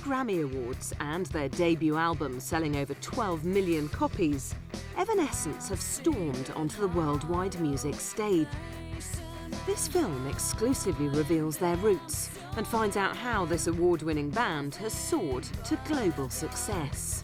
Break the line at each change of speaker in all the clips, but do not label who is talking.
Grammy Awards and their debut album selling over 12 million copies, Evanescence have stormed onto the worldwide music stage. This film exclusively reveals their roots and finds out how this award-winning band has soared to global success.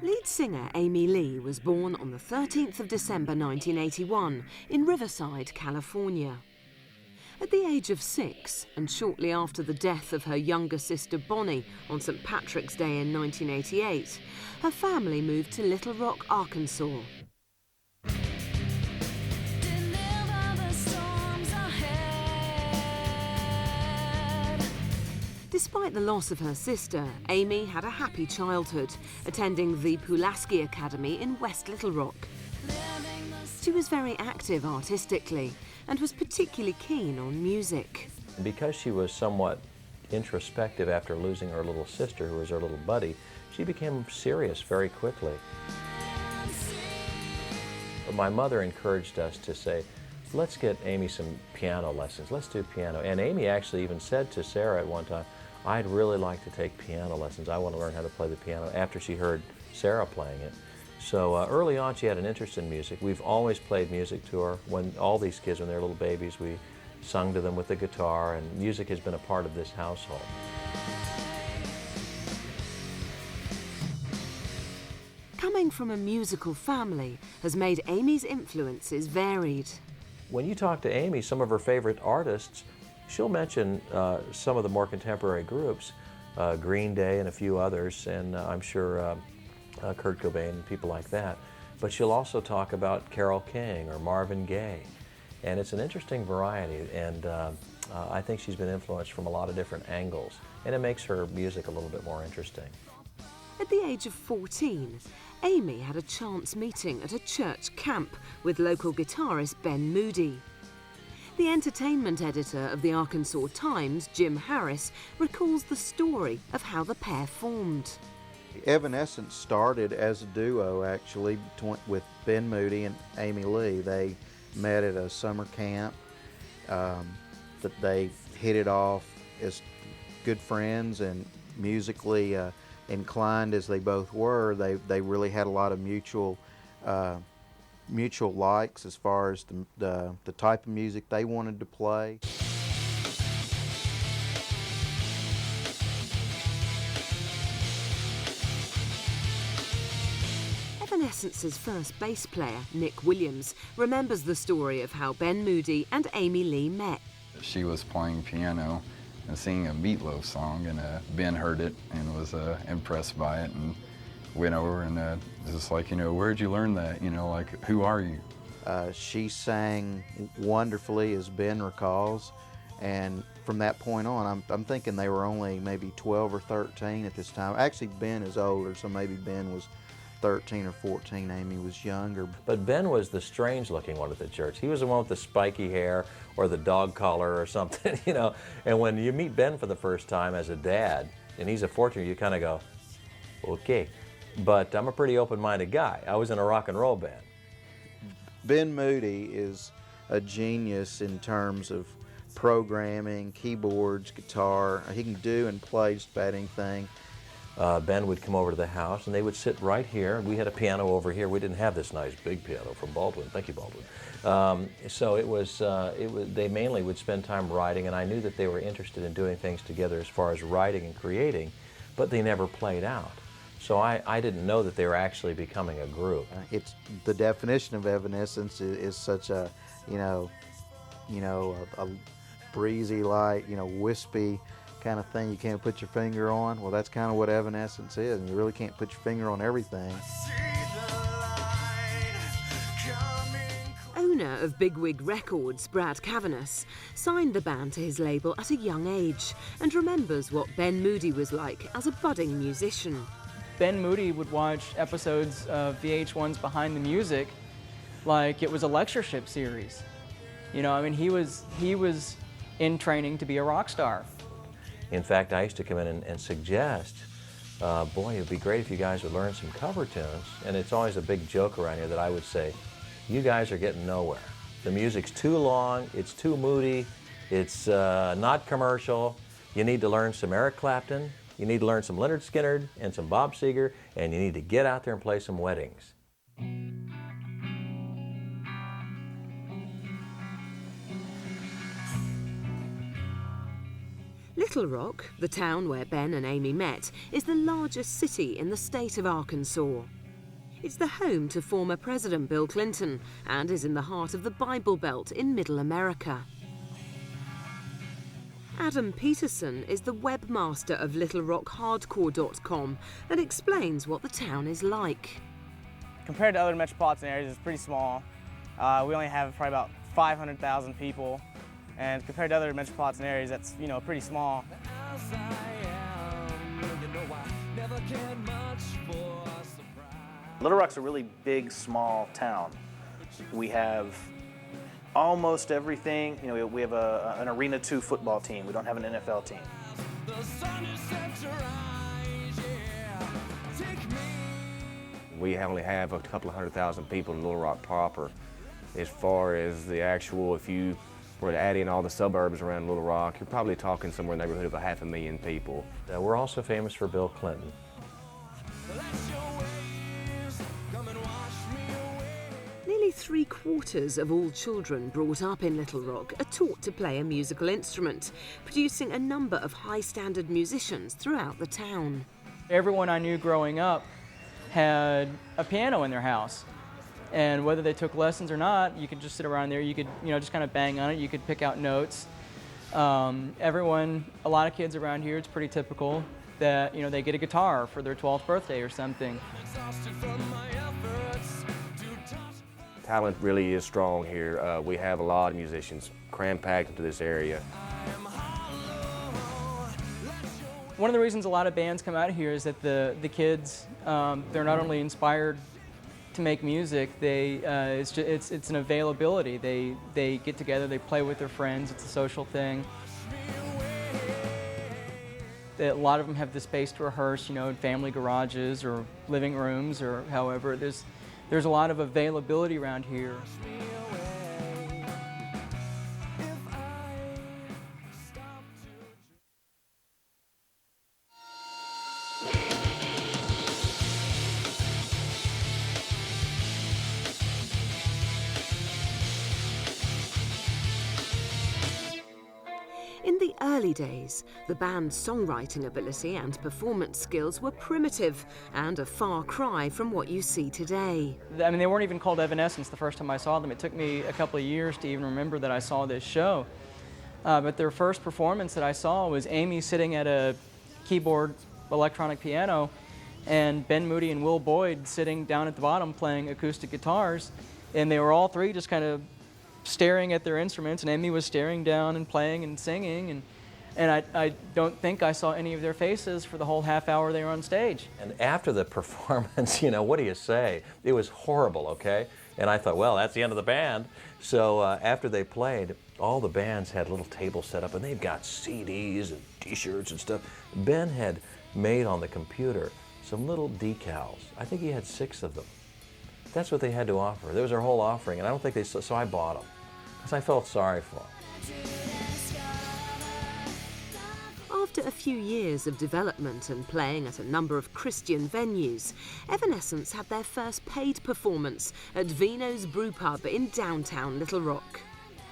Lead singer Amy Lee was born on the 13th of December 1981 in Riverside, California. At the age of 6, and shortly after the death of her younger sister Bonnie on St. Patrick's Day in 1988, her family moved to Little Rock, Arkansas. Despite the loss of her sister, Amy had a happy childhood, attending the Pulaski Academy in West Little Rock. She was very active artistically and was particularly keen on music.
Because she was somewhat introspective after losing her little sister, who was her little buddy, she became serious very quickly. My mother encouraged us to say, let's get Amy some piano lessons, let's do piano. And Amy actually even said to Sarah at one time, I'd really like to take piano lessons. I want to learn how to play the piano, after she heard Sarah playing it. So early on she had an interest in music. We've always played music to her. When all these kids, when they were little babies, we sung to them with the guitar, and music has been a part of this household.
Coming from a musical family has made Amy's influences varied.
When you talk to Amy, some of her favorite artists, she'll mention some of the more contemporary groups, Green Day and a few others, and I'm sure Kurt Cobain and people like that. But she'll also talk about Carole King or Marvin Gaye. And it's an interesting variety, and I think she's been influenced from a lot of different angles, and it makes her music a little bit more interesting.
At the age of 14, Amy had a chance meeting at a church camp with local guitarist Ben Moody. The entertainment editor of the Arkansas Times, Jim Harris, recalls the story of how the pair formed.
Evanescence started as a duo, actually, with Ben Moody and Amy Lee. They met at a summer camp. That they hit it off as good friends, and musically inclined as they both were, they really had a lot of mutual likes as far as the type of music they wanted to play.
Evanescence's first bass player, Nick Williams, remembers the story of how Ben Moody and Amy Lee met.
She was playing piano and singing a Meatloaf song, and Ben heard it and was impressed by it, and went over and just like, where'd you learn that? Like, who are you?
She sang wonderfully, as Ben recalls, and from that point on, I'm thinking they were only maybe 12 or 13 at this time. Actually, Ben is older, so maybe Ben was 13 or 14, Amy was younger.
But Ben was the strange-looking one at the church. He was the one with the spiky hair or the dog collar or something, And when you meet Ben for the first time as a dad, and he's a 14, you kind of go, okay. But I'm a pretty open-minded guy. I was in a rock and roll band.
Ben Moody is a genius in terms of programming, keyboards, guitar. He can do and play just about anything.
Ben would come over to the house, and they would sit right here. We had a piano over here. We didn't have this nice big piano from Baldwin. Thank you, Baldwin. So they mainly would spend time writing, and I knew that they were interested in doing things together as far as writing and creating, but they never played out. So I didn't know that they were actually becoming a group.
It's the definition of Evanescence is such a, a breezy, light, wispy kind of thing you can't put your finger on. Well, that's kind of what Evanescence is, and you really can't put your finger on everything.
Owner of Bigwig Records, Brad Cavanis, signed the band to his label at a young age and remembers what Ben Moody was like as a budding musician.
Ben Moody would watch episodes of VH1's Behind the Music like it was a lectureship series. You know, I mean, he was in training to be a rock star.
In fact, I used to come in and suggest, boy, it'd be great if you guys would learn some cover tunes. And it's always a big joke around here that I would say, you guys are getting nowhere. The music's too long, it's too moody, it's not commercial. You need to learn some Eric Clapton, you need to learn some Leonard Skinner and some Bob Seger, and you need to get out there and play some weddings.
Little Rock, the town where Ben and Amy met, is the largest city in the state of Arkansas. It's the home to former President Bill Clinton and is in the heart of the Bible Belt in Middle America. Adam Peterson is the webmaster of LittleRockHardcore.com and explains what the town is like.
Compared to other metropolitan areas, it's pretty small. We only have probably about 500,000 people. And compared to other metropolitan areas, that's, you know, pretty small.
Little Rock's a really big, small town. We have almost everything. You know, we have an Arena 2 football team. We don't have an NFL team.
We only have a couple of 100,000 people in Little Rock proper. As far as the actual, if you were to add in all the suburbs around Little Rock, you're probably talking somewhere in the neighborhood of 500,000 people.
We're also famous for Bill Clinton.
Nearly 3/4 of all children brought up in Little Rock are taught to play a musical instrument, producing a number of high-standard musicians throughout the town.
Everyone I knew growing up had a piano in their house. And whether they took lessons or not, you could just sit around there, you could, you know, just kind of bang on it, you could pick out notes. A lot of kids around here, it's pretty typical that, you know, they get a guitar for their 12th birthday or something.
Talent really is strong here. We have a lot of musicians cram-packed into this area.
One of the reasons a lot of bands come out here is that the kids, they're not only inspired to make music, it's an availability. They get together, they play with their friends, it's a social thing. A lot of them have the space to rehearse, you know, in family garages or living rooms or however. There's a lot of availability around here.
In the early days, the band's songwriting ability and performance skills were primitive and a far cry from what you see today.
I mean, they weren't even called Evanescence the first time I saw them. It took me a couple of years to even remember that I saw this show. But their first performance that I saw was Amy sitting at a keyboard electronic piano and Ben Moody and Will Boyd sitting down at the bottom playing acoustic guitars. And they were all three just kind of staring at their instruments, and Amy was staring down and playing and singing, and I don't think I saw any of their faces for the whole half hour they were on stage.
And after the performance, you know, what do you say? It was horrible, okay? And I thought, well, that's the end of the band. So after they played, all the bands had little tables set up, and they've got CDs and T-shirts and stuff. Ben had made on the computer some little decals. I think he had 6 of them. That's what they had to offer. There was their whole offering, and I don't think so I bought them, because I felt sorry for them.
After a few years of development and playing at a number of Christian venues, Evanescence had their first paid performance at Vino's Brew Pub in downtown Little Rock.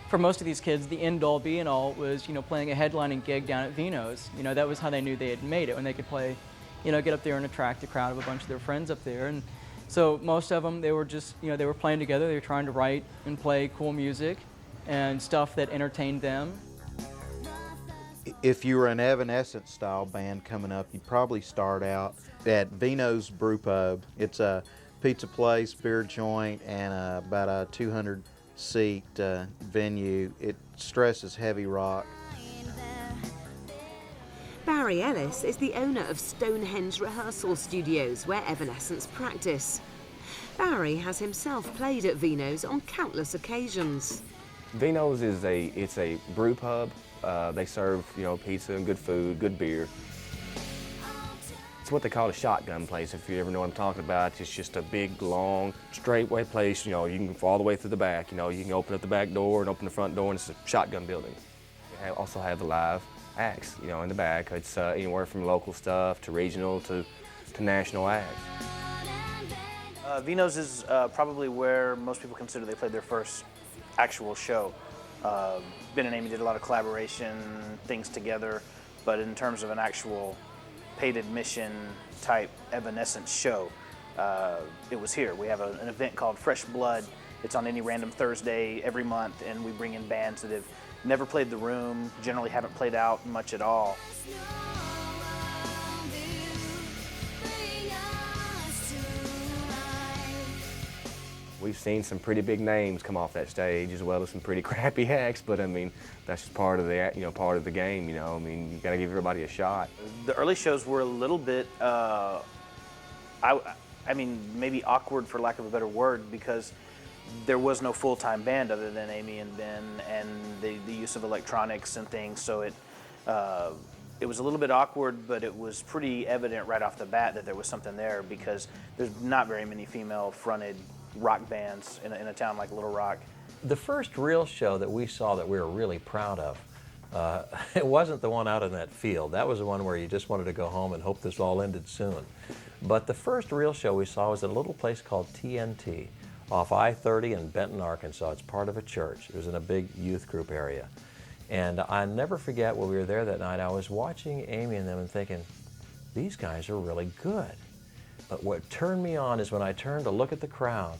For most of these kids, the end-all be-and-all was, you know, playing a headlining gig down at Vino's. You know, that was how they knew they had made it, when they could play, you know, get up there and attract a crowd of a bunch of their friends up there. And so most of them, they were just, you know, they were playing together. They were trying to write and play cool music and stuff that entertained them.
If you were an Evanescence style band coming up, you'd probably start out at Vino's Brew Pub. It's a pizza place, beer joint, and about a 200-seat venue. It stresses heavy rock.
Barry Ellis is the owner of Stonehenge Rehearsal Studios, where Evanescence practice. Barry has himself played at Vino's on countless occasions.
Vino's is a brew pub. They serve, pizza and good food, good beer. It's what they call a shotgun place, if you ever know what I'm talking about. It's just a big, long, straightway place. You can go all the way through the back. You can open up the back door and open the front door, and it's a shotgun building. We also have live acts, in the back. It's anywhere from local stuff to regional to national acts.
Vino's is probably where most people consider they played their first actual show. Ben and Amy did a lot of collaboration, things together, but in terms of an actual paid admission type Evanescence show, it was here. We have an event called Fresh Blood. It's on any random Thursday every month, and we bring in bands that have never played the room, generally haven't played out much at all.
We've seen some pretty big names come off that stage, as well as some pretty crappy acts. But I mean, that's just part of the part of the game. You got to give everybody a shot.
The early shows were a little bit, maybe awkward for lack of a better word, because there was no full-time band other than Amy and Ben, and the use of electronics and things. So it was a little bit awkward, but it was pretty evident right off the bat that there was something there, because there's not very many female-fronted rock bands in a town like Little Rock.
The first real show that we saw that we were really proud of, it wasn't the one out in that field. That was the one where you just wanted to go home and hope this all ended soon. But the first real show we saw was at a little place called TNT off I-30 in Benton, Arkansas. It's part of a church. It was in a big youth group area. And I never forget when we were there that night, I was watching Amy and them and thinking, these guys are really good. But what turned me on is when I turned to look at the crowd,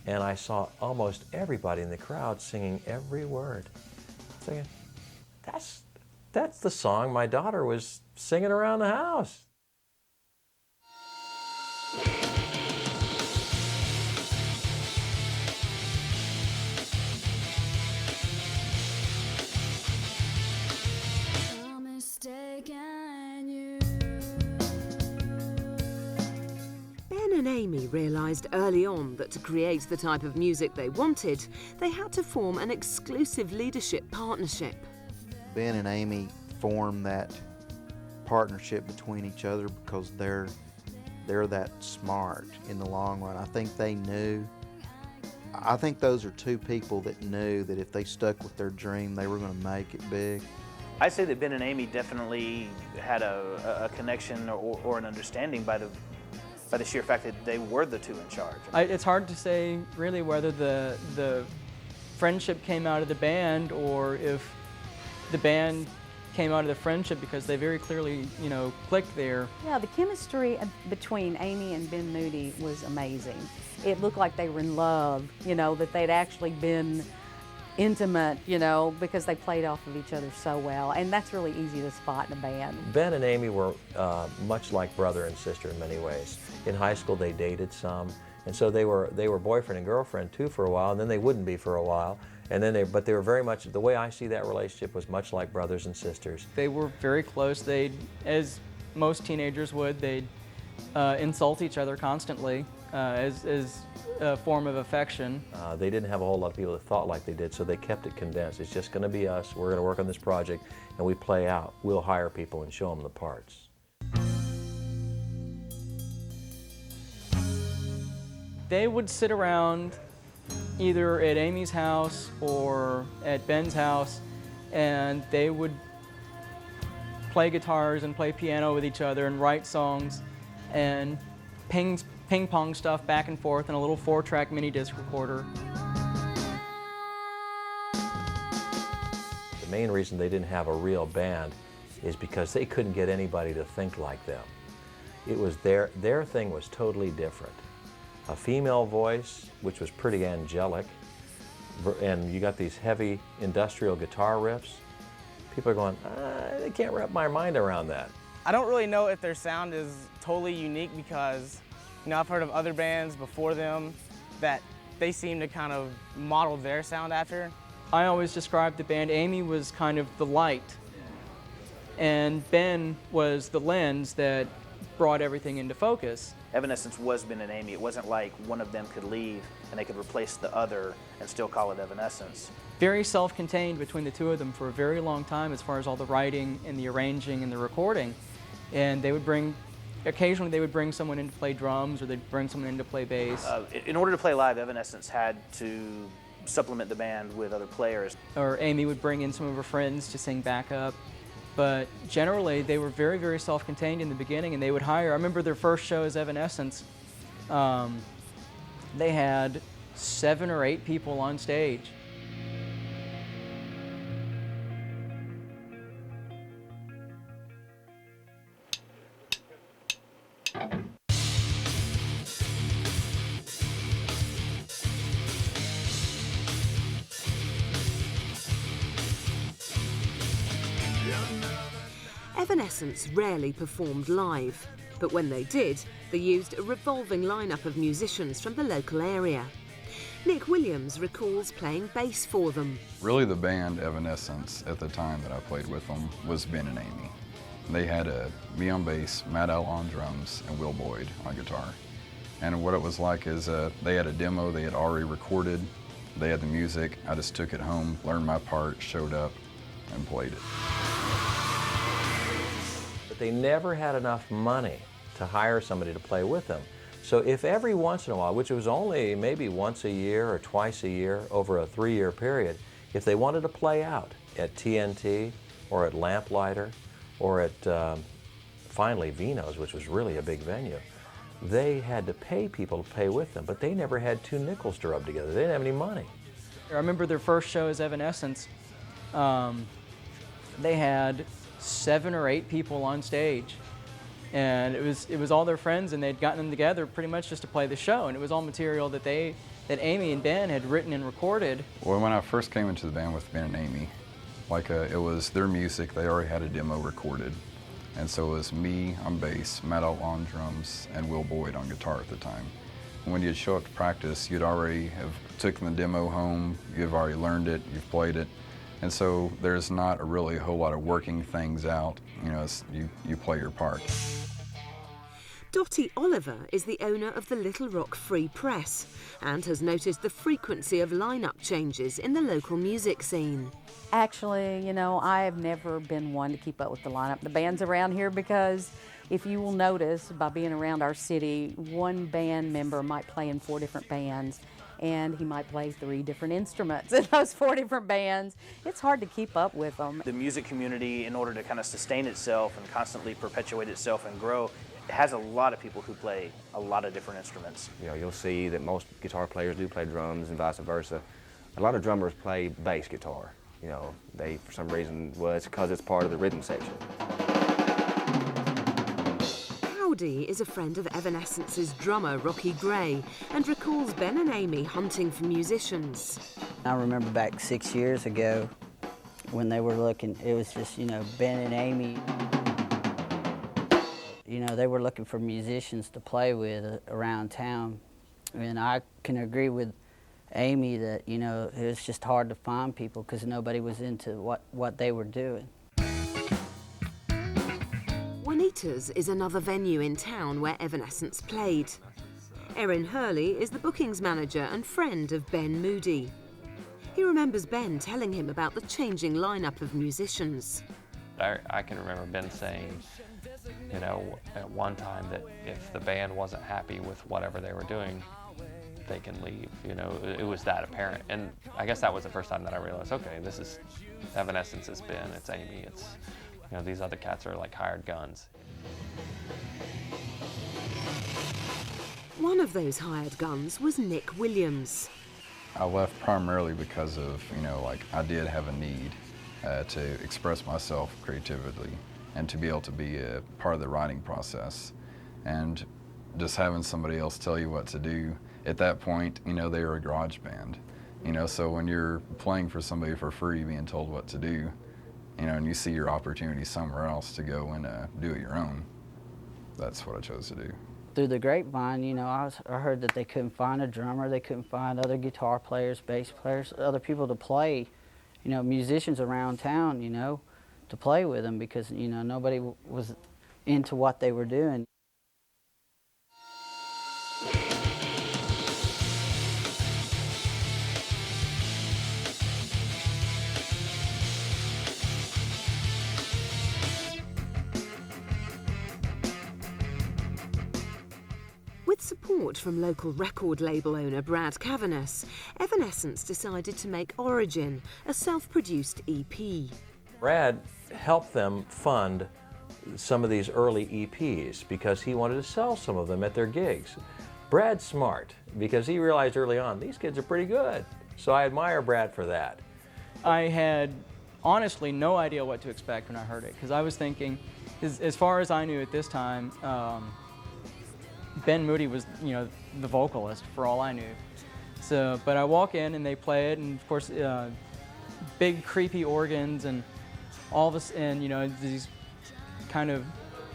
and I saw almost everybody in the crowd singing every word. Thinking, that's the song my daughter was singing around the house.
Ben and Amy realised early on that to create the type of music they wanted, they had to form an exclusive leadership partnership.
Ben and Amy formed that partnership between each other because they're that smart in the long run. I think those are two people that knew that if they stuck with their dream, they were going to make it big.
I'd say that Ben and Amy definitely had a connection or an understanding by the sheer fact that they were the two in charge.
It's hard to say really whether the friendship came out of the band or if the band came out of the friendship, because they very clearly, clicked there.
Yeah, the chemistry between Amy and Ben Moody was amazing. It looked like they were in love, that they'd actually been intimate, because they played off of each other so well, and that's really easy to spot in a band.
Ben and Amy were much like brother and sister in many ways. In high school they dated some, and so they were boyfriend and girlfriend too for a while, and then they wouldn't be for a while, and then but they were very much, the way I see that relationship was much like brothers and sisters.
They were very close. They'd, as most teenagers would, they'd insult each other constantly as a form of affection.
They didn't have a whole lot of people that thought like they did, so they kept it condensed. It's just going to be us. We're going to work on this project, and we play out. We'll hire people and show them the parts.
They would sit around either at Amy's house or at Ben's house, and they would play guitars and play piano with each other and write songs and ping pong stuff back and forth in a little 4-track mini disc recorder.
The main reason they didn't have a real band is because they couldn't get anybody to think like them. It was their thing was totally different. A female voice, which was pretty angelic, and you got these heavy industrial guitar riffs. People are going, they can't wrap my mind around that.
I don't really know if their sound is totally unique, because I've heard of other bands before them that they seem to kind of model their sound after.
I always described the band, Amy was kind of the light, and Ben was the lens that brought everything into focus.
Evanescence was Ben and Amy. It wasn't like one of them could leave and they could replace the other and still call it Evanescence.
Very self-contained between the two of them for a very long time as far as all the writing and the arranging and the recording. And they would occasionally they would bring someone in to play drums, or they'd bring someone in to play bass.
In order to play live, Evanescence had to supplement the band with other players.
Or Amy would bring in some of her friends to sing backup. But generally, they were very, very self-contained in the beginning, and they would hire. I remember their first show as Evanescence. They had 7 or 8 people on stage.
Evanescence rarely performed live, but when they did, they used a revolving lineup of musicians from the local area. Nick Williams recalls playing bass for them.
Really, the band Evanescence at the time that I played with them was Ben and Amy. They had me on bass, Matt Al on drums, and Will Boyd on guitar. And what it was like is they had a demo they had already recorded. They had the music. I just took it home, learned my part, showed up, and played it.
But they never had enough money to hire somebody to play with them. So if every once in a while, which was only maybe once a year or twice a year over a 3-year period, if they wanted to play out at TNT or at Lamplighter or at finally Vino's, which was really a big venue, they had to pay people to play with them, but they never had 2 nickels to rub together. They didn't have any money.
I remember their first show as Evanescence. They had 7 or 8 people on stage, and it was all their friends, and they'd gotten them together pretty much just to play the show, and it was all material that Amy and Ben had written and recorded.
Well, when I first came into the band with Ben and Amy, it was their music. They already had a demo recorded, and so it was me on bass, Matt Alt on drums, and Will Boyd on guitar at the time. When you'd show up to practice, you'd already have taken the demo home, you've already learned it, you've played it, and so there's not really a whole lot of working things out. You know, you play your part.
Dottie Oliver is the owner of the Little Rock Free Press and has noticed the frequency of lineup changes in the local music scene.
Actually, I have never been one to keep up with the lineup, the bands around here, because if you will notice by being around our city, one band member might play in 4 different bands, and he might play 3 different instruments in those 4 different bands. It's hard to keep up with them.
The music community, in order to kind of sustain itself and constantly perpetuate itself and grow, it has a lot of people who play a lot of different instruments.
You know, you'll see that most guitar players do play drums and vice versa. A lot of drummers play bass guitar. You know, they, for some reason, it's because it's part of the rhythm section.
Howdy is a friend of Evanescence's drummer, Rocky Gray, and recalls Ben and Amy hunting for musicians.
I remember back 6 years ago when they were looking, it was just, Ben and Amy. They were looking for musicians to play with around town. And I can agree with Amy that, it was just hard to find people because nobody was into what they were doing.
Juanita's is another venue in town where Evanescence played. Erin Hurley is the bookings manager and friend of Ben Moody. He remembers Ben telling him about the changing lineup of musicians.
I can remember Ben saying, at one time that if the band wasn't happy with whatever they were doing, they can leave. It was that apparent. And I guess that was the first time that I realized, okay, this is Evanescence, it's Ben, it's Amy, it's, these other cats are like hired guns.
One of those hired guns was Nick Williams.
I left primarily because of, I did have a need to express myself creatively and to be able to be a part of the writing process. And just having somebody else tell you what to do, at that point, they were a garage band. So when you're playing for somebody for free, being told what to do, and you see your opportunity somewhere else to go and do it your own, that's what I chose to do.
Through the grapevine, I heard that they couldn't find a drummer, they couldn't find other guitar players, bass players, other people to play, musicians around town, to to play with them because, you know, nobody was into what they were doing.
With support from local record label owner Brad Cavanass, Evanescence decided to make Origin, a self-produced EP.
Brad helped them fund some of these early EPs because he wanted to sell some of them at their gigs. Brad's smart because he realized early on, these kids are pretty good. So I admire Brad for that.
I had honestly no idea what to expect when I heard it because I was thinking, as far as I knew at this time, Ben Moody was, you know, the vocalist for all I knew. So, but I walk in and they play it, and of course, big creepy organs and all this, and you know, these kind of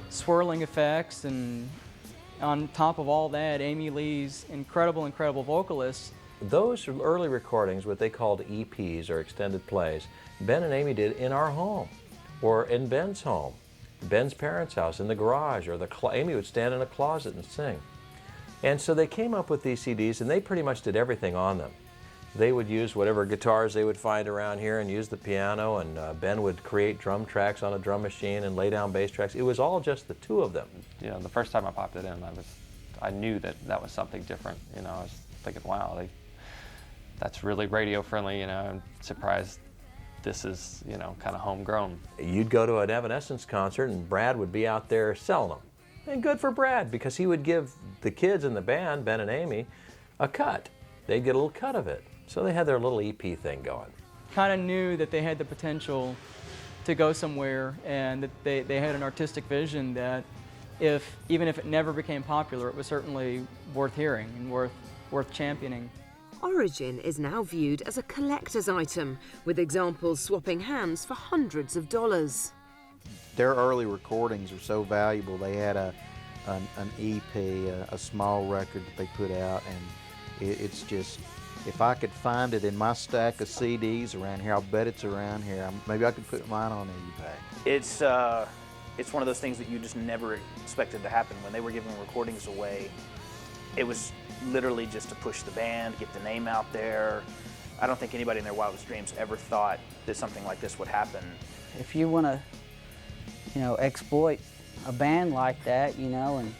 swirling effects, and on top of all that, Amy Lee's incredible vocalists.
Those early recordings, what they called EPs or extended plays, Ben and Amy did in our home or in Ben's home. Ben's parents' house, in the garage, or Amy would stand in a closet and sing. And so they came up with these CDs, and they pretty much did everything on them. They would use whatever guitars they would find around here and use the piano, and Ben would create drum tracks on a drum machine and lay down bass tracks. It was all just the two of them.
You know, the first time I popped it in, I knew that was something different. You know, I was thinking, wow, that's really radio friendly. You know, I'm surprised this is, you know, kind of homegrown.
You'd go to an Evanescence concert and Brad would be out there selling them. And good for Brad, because he would give the kids in the band, Ben and Amy, a cut. They'd get a little cut of it. So they had their little EP thing going.
Kind of knew that they had the potential to go somewhere, and that they had an artistic vision that even if it never became popular, it was certainly worth hearing and worth championing.
Origin is now viewed as a collector's item, with examples swapping hands for hundreds of dollars.
Their early recordings are so valuable. They had an EP, a small record that they put out, and it's just, if I could find it in my stack of CDs around here, I'll bet it's around here. Maybe I could put mine on eBay.
It's one of those things that you just never expected to happen. When they were giving recordings away, it was literally just to push the band, get the name out there. I don't think anybody in their wildest dreams ever thought that something like this would happen.
If you want to, you know, exploit a band like that, you know, and,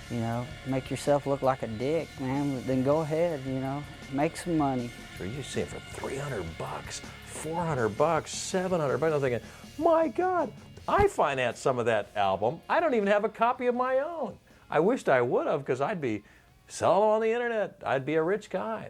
you know, make yourself look like a dick, man, then go ahead, you know, make some money.
So you see it for $300, $400, $700. I'm thinking, my God, I financed some of that album. I don't even have a copy of my own. I wished I would have, because I'd be selling on the internet. I'd be a rich guy.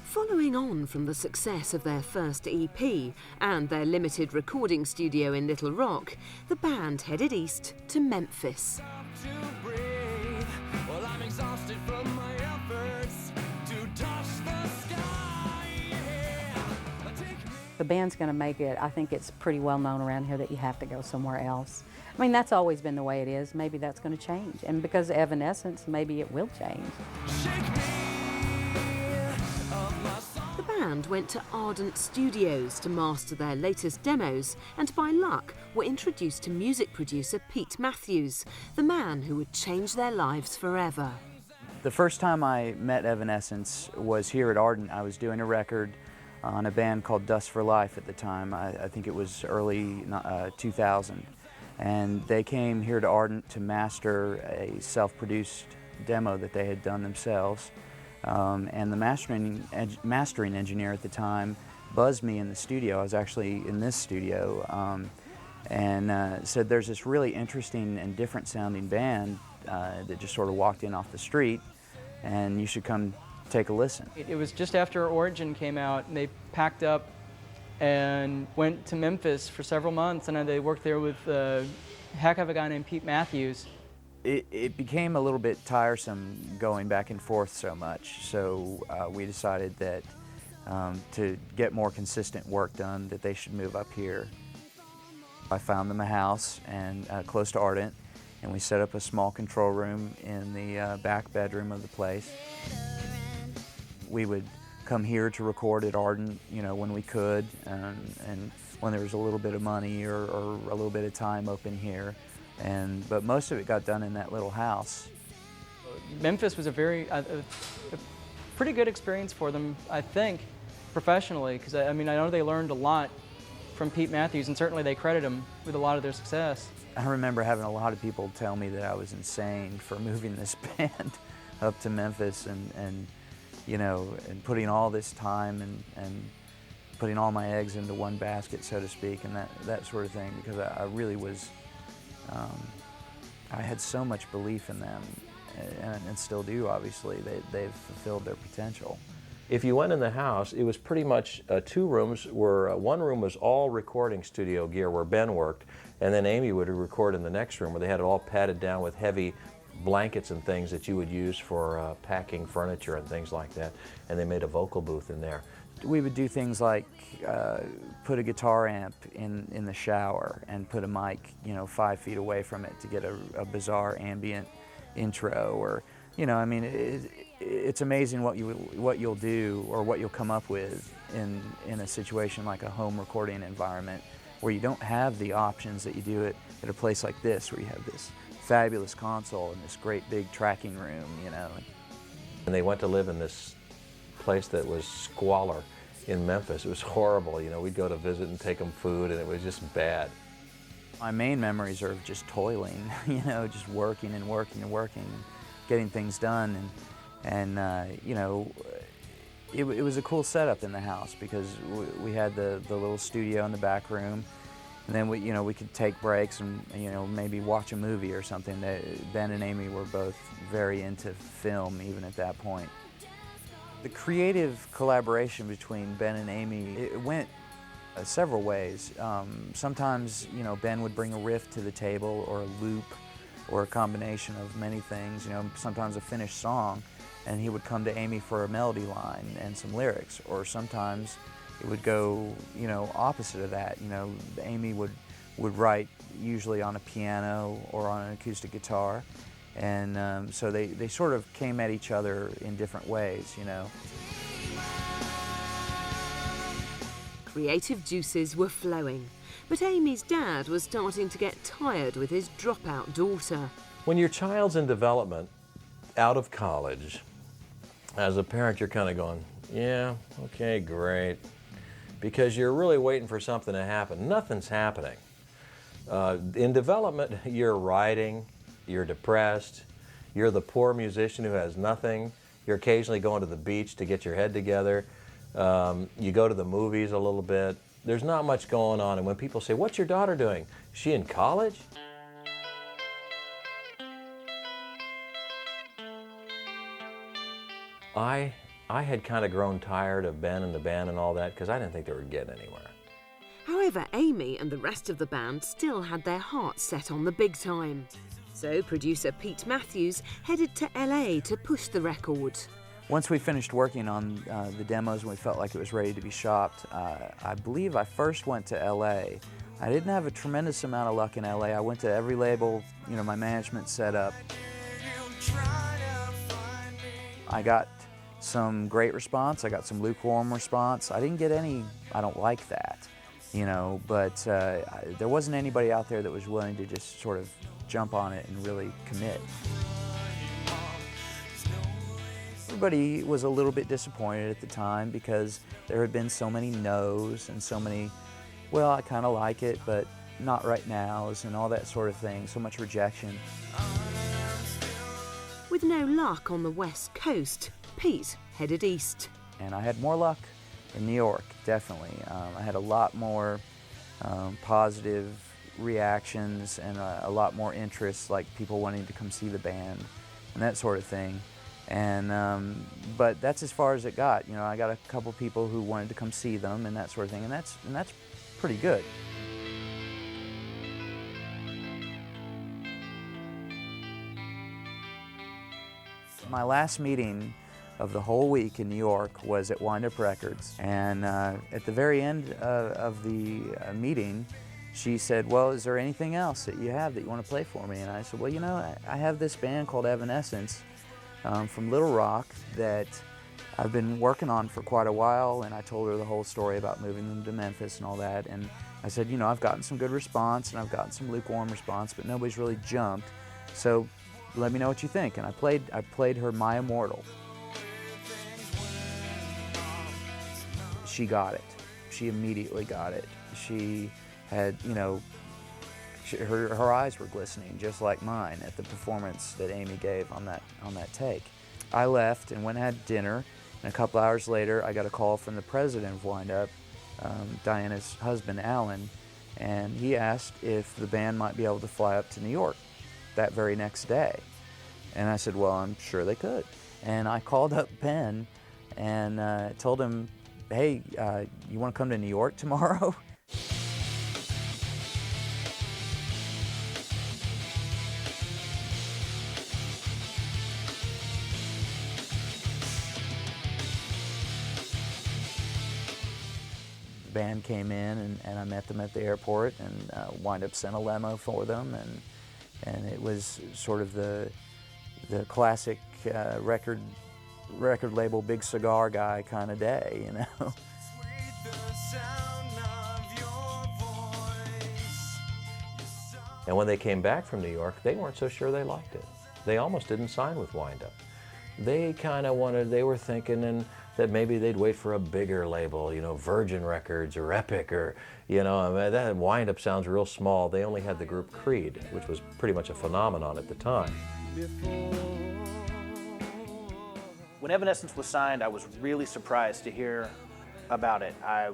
Following on from the success of their first EP and their limited recording studio in Little Rock, the band headed east to Memphis.
The band's going to make it. I think it's pretty well known around here that you have to go somewhere else. I mean, that's always been the way it is. Maybe that's going to change. And because of Evanescence, maybe it will change.
The band went to Ardent Studios to master their latest demos, and by luck were introduced to music producer Pete Matthews, the man who would change their lives forever.
The first time I met Evanescence was here at Ardent. I was doing a record on a band called Dust for Life at the time. I think it was early 2000. And they came here to Ardent to master a self-produced demo that they had done themselves. And the mastering engineer at the time buzzed me in the studio. I was actually in this studio, and said there's this really interesting and different sounding band that just sort of walked in off the street, and you should come take a listen.
It was just after Origin came out, and they packed up and went to Memphis for several months, and they worked there with a heck of a guy named Pete Matthews.
It became a little bit tiresome going back and forth so much, so we decided that to get more consistent work done, that they should move up here. I found them a house and close to Ardent, and we set up a small control room in the back bedroom of the place. We would come here to record at Ardent, when we could, and when there was a little bit of money or a little bit of time open here. But most of it got done in that little house.
Memphis was a pretty good experience for them, I think, professionally, because I know they learned a lot from Pete Matthews, and certainly they credit him with a lot of their success.
I remember having a lot of people tell me that I was insane for moving this band up to Memphis and putting all this time and putting all my eggs into one basket, so to speak, and that sort of thing, because I really was, I had so much belief in them, and still do, obviously. They've fulfilled their potential.
If you went in the house, it was pretty much 2 rooms where one room was all recording studio gear where Ben worked, and then Amy would record in the next room where they had it all padded down with heavy blankets and things that you would use for packing furniture and things like that, and they made a vocal booth in there.
We would do things like put a guitar amp in the shower and put a mic 5 feet away from it to get a bizarre ambient intro, or it's amazing what you'll do or what you'll come up with in a situation like a home recording environment where you don't have the options that you do it at a place like this, where you have this fabulous console and this great big tracking room,
And they went to live in this place that was squalor in Memphis. It was horrible. We'd go to visit and take them food, and it was just bad.
My main memories are of just toiling, just working and working and working, getting things done, and it was a cool setup in the house because we had the little studio in the back room, and then we could take breaks and maybe watch a movie or something. Ben and Amy were both very into film even at that point. The creative collaboration between Ben and Amy, it went several ways. Sometimes, Ben would bring a riff to the table, or a loop, or a combination of many things, sometimes a finished song, and he would come to Amy for a melody line and some lyrics. Or sometimes it would go, opposite of that. Amy would write usually on a piano or on an acoustic guitar, and so they sort of came at each other in different ways,
Creative juices were flowing, but Amy's dad was starting to get tired with his dropout daughter.
When your child's in development, out of college, as a parent, you're kind of going, yeah, okay, great, because you're really waiting for something to happen. Nothing's happening. In development, you're writing, you're depressed, you're the poor musician who has nothing, you're occasionally going to the beach to get your head together, you go to the movies a little bit. There's not much going on, and when people say, what's your daughter doing? Is she in college? I had kind of grown tired of Ben and the band and all that because I didn't think they were getting anywhere.
However, Amy and the rest of the band still had their hearts set on the big time. So producer Pete Matthews headed to LA to push the record.
Once we finished working on the demos and we felt like it was ready to be shopped, I believe I first went to LA. I didn't have a tremendous amount of luck in LA. I went to every label, my management set up. I got some great response, I got some lukewarm response. I didn't get any, I don't like that, but there wasn't anybody out there that was willing to just sort of jump on it and really commit. Everybody was a little bit disappointed at the time because there had been so many no's and so many, well, I kind of like it, but not right nows and all that sort of thing, so much rejection.
With no luck on the West Coast, Pete headed east.
And I had more luck in New York, definitely. I had a lot more positive reactions and a lot more interest, like people wanting to come see the band and that sort of thing. And but that's as far as it got. I got a couple people who wanted to come see them and that sort of thing, and that's pretty good. My last meeting of the whole week in New York was at Wind Up Records. And at the very end of the meeting, she said, well, is there anything else that you have that you want to play for me? And I said, well, you know, I have this band called Evanescence from Little Rock that I've been working on for quite a while. And I told her the whole story about moving them to Memphis and all that. And I said, you know, I've gotten some good response and I've gotten some lukewarm response, but nobody's really jumped. So let me know what you think. And I played her My Immortal. She got it. She immediately got it. She had, you know, her eyes were glistening just like mine at the performance that Amy gave on that take. I left and went and had dinner, and a couple hours later I got a call from the president of Wind Up, Diana's husband, Alan, and he asked if the band might be able to fly up to New York that very next day. And I said, well, I'm sure they could. And I called up Ben and told him, hey, you want to come to New York tomorrow? The band came in and I met them at the airport, and Wind Up sent a limo for them, and it was sort of the classic record label big cigar guy kind of day, you know.
And when they came back from New York, they weren't so sure they liked it. They almost didn't sign with Wind Up. They kind of they were thinking that maybe they'd wait for a bigger label, you know, Virgin Records or Epic, or, you know, I mean, that Wind Up sounds real small. They only had the group Creed, which was pretty much a phenomenon at the time.
When Evanescence was signed, I was really surprised to hear about it. I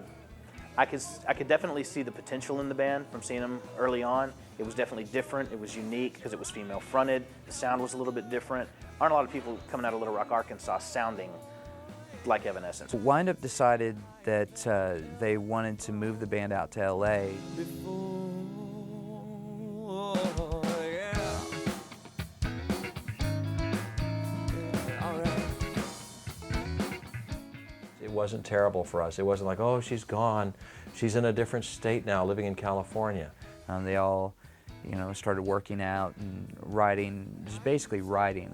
could definitely see the potential in the band from seeing them early on. It was definitely different. It was unique because it was female fronted. The sound was a little bit different. Aren't a lot of people coming out of Little Rock, Arkansas sounding like Evanescence.
Wind Up decided that they wanted to move the band out to LA.
It wasn't terrible for us. It wasn't like, oh, she's gone. She's in a different state now, living in California.
They all, you know, started working out and writing, just basically writing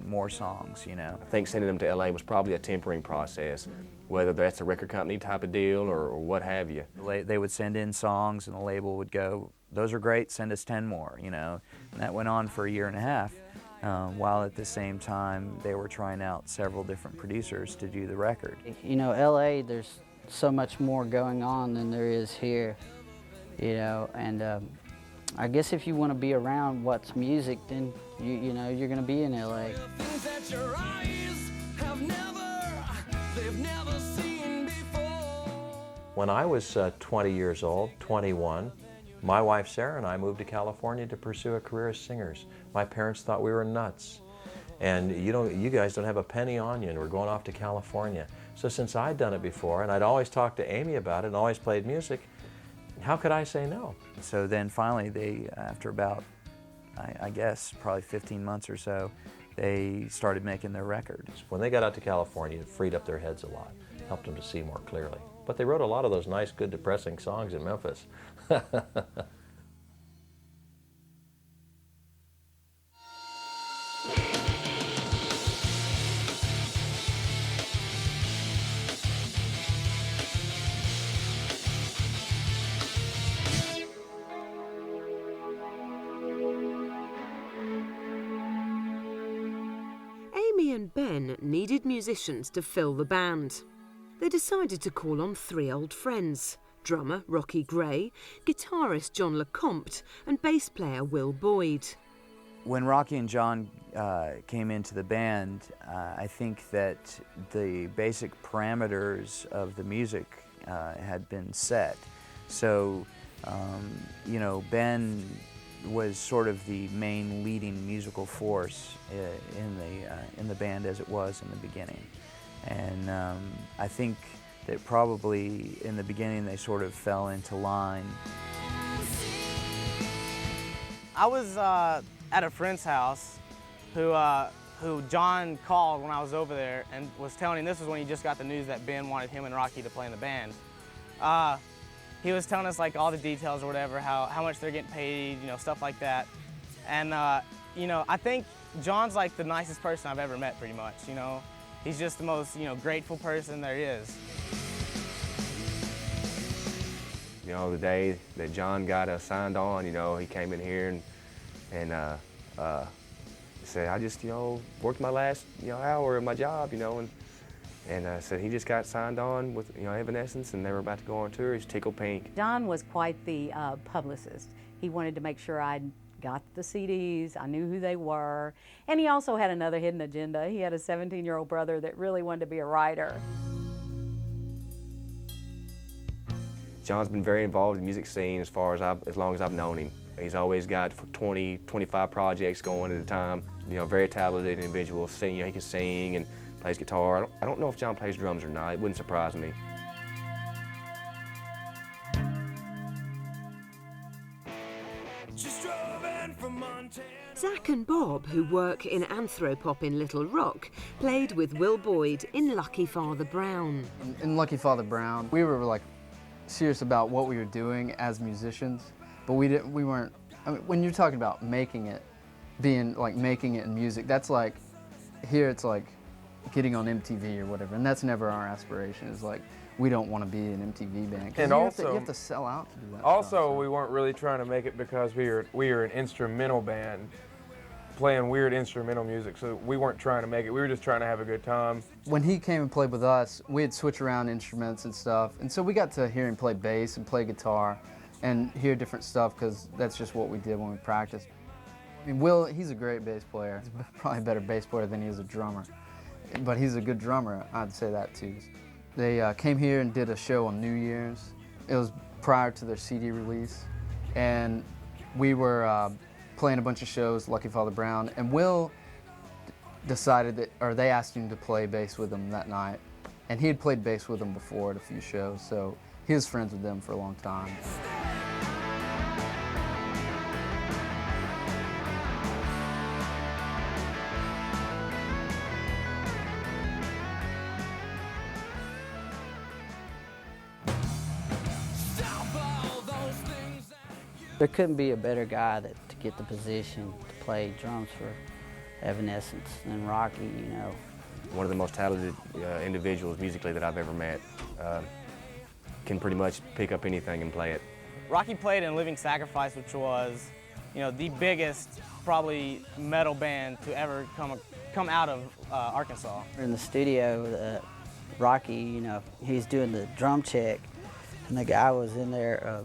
more songs, you know.
I think sending them to LA was probably a tempering process, whether that's a record company type of deal or what have you.
They would send in songs and the label would go, those are great, send us 10 more, you know. And that went on for a year and a half, while at the same time they were trying out several different producers to do the record.
You know, LA, there's so much more going on than there is here, you know, and I guess if you want to be around what's music, then you know you're going to be in LA.
When I was 20 years old, 21, my wife Sarah and I moved to California to pursue a career as singers. My parents thought we were nuts. And you guys don't have a penny on you, and we're going off to California. So since I'd done it before, and I'd always talked to Amy about it and always played music, how could I say no?
So then finally they, after about, I guess, probably 15 months or so, they started making their record.
When they got out to California, it freed up their heads a lot, helped them to see more clearly. But they wrote a lot of those nice, good, depressing songs in Memphis.
Amy and Ben needed musicians to fill the band. They decided to call on three old friends: drummer Rocky Gray, guitarist John LeCompte, and bass player Will Boyd.
When Rocky and John came into the band, I think that the basic parameters of the music had been set. So, you know, Ben was sort of the main leading musical force in the band as it was in the beginning. And I think that probably in the beginning they sort of fell into line.
I was at a friend's house who who John called when I was over there and was telling him, this was when he just got the news that Ben wanted him and Rocky to play in the band. He was telling us like all the details or whatever, how much they're getting paid, you know, stuff like that. And you know, I think John's like the nicest person I've ever met, pretty much. You know, he's just the most, you know, grateful person there is.
You know, the day that John got signed on, you know, he came in here and said, I just, you know, worked my last, you know, hour of my job, you know, and said he just got signed on with, you know, Evanescence, and they were about to go on tour. He's tickled pink.
John was quite the publicist. He wanted to make sure I got the CDs, I knew who they were, and he also had another hidden agenda. He had a 17-year-old brother that really wanted to be a writer.
John's been very involved in the music scene as long as I've known him. He's always got 20, 25 projects going at a time. You know, very talented individual. You know, he can sing and plays guitar. I don't know if John plays drums or not. It wouldn't surprise me.
Zach and Bob, who work in Anthropop in Little Rock, played with Will Boyd in Lucky Father Brown.
In Lucky Father Brown, we were like serious about what we were doing as musicians, but we weren't. I mean, when you're talking about making it, being like making it in music, that's like here it's like getting on MTV or whatever, and that's never our aspiration. It's like we don't want to be an MTV band.
And
you have to sell out to do that.
Also,
stuff, so.
we weren't really trying to make it because we were an instrumental band playing weird instrumental music, so we weren't trying to make it. We were just trying to have a good time.
When he came and played with us, we'd switch around instruments and stuff, and so we got to hear him play bass and play guitar and hear different stuff because that's just what we did when we practiced. I mean, Will, he's a great bass player. He's probably a better bass player than he is a drummer, but he's a good drummer, I'd say that too. They came here and did a show on New Year's. It was prior to their CD release, and we were playing a bunch of shows, Lucky Father Brown, and Will decided that, or they asked him to play bass with them that night, and he had played bass with them before at a few shows, so he was friends with them for a long time.
There couldn't be a better guy to get the position to play drums for Evanescence than Rocky, you know.
One of the most talented individuals musically that I've ever met. Can pretty much pick up anything and play it.
Rocky played in Living Sacrifice, which was, you know, the biggest, probably metal band to ever come out of Arkansas.
In the studio, Rocky, you know, he's doing the drum check, and the guy was in there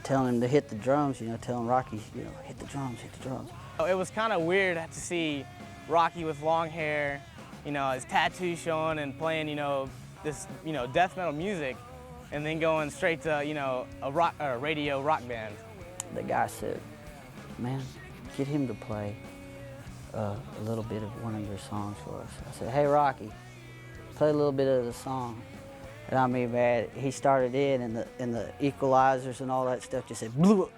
telling him to hit the drums, you know, telling Rocky, you know, hit the drums, hit the drums.
It was kind of weird to see Rocky with long hair, you know, his tattoo showing and playing, you know, this, you know, death metal music, and then going straight to, you know, a radio rock band.
The guy said, man, get him to play a little bit of one of your songs for us. I said, hey, Rocky, play a little bit of the song. And I mean, man, he started in, and the equalizers and all that stuff just said, blew up.